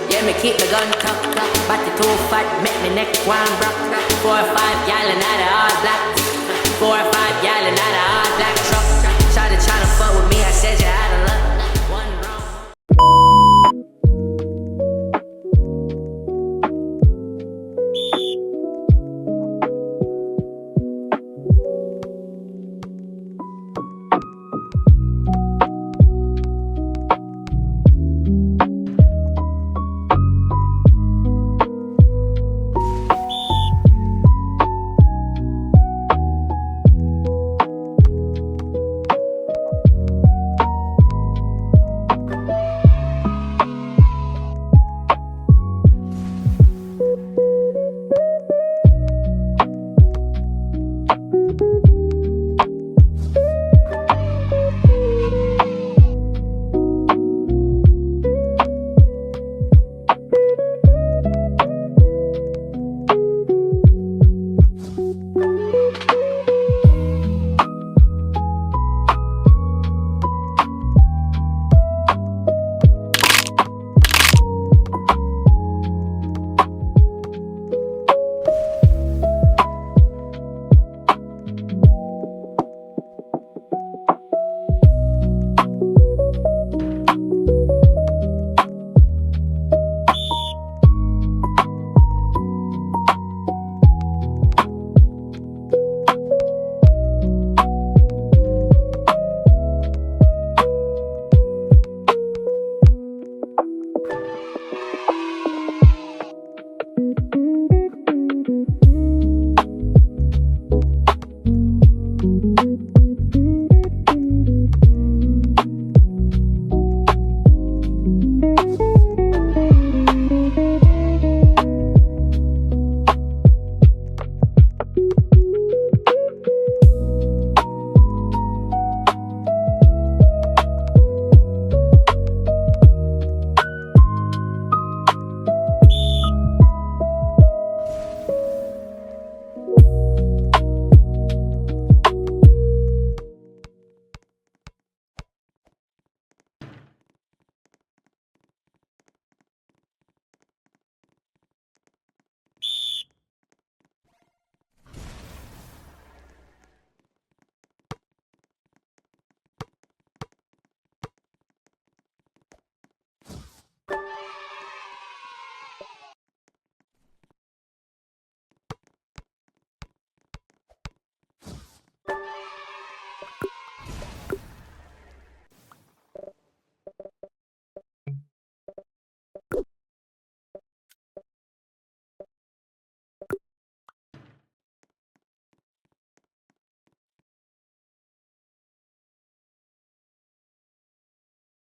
Yeah, me keep my gun tucked up, but the too fat make me neck one broke. 4 or 5 gal and out of all black. 4 or 5 gal and out of all black truck. Shawty tryna fuck with me, I said you out of luck. One wrong.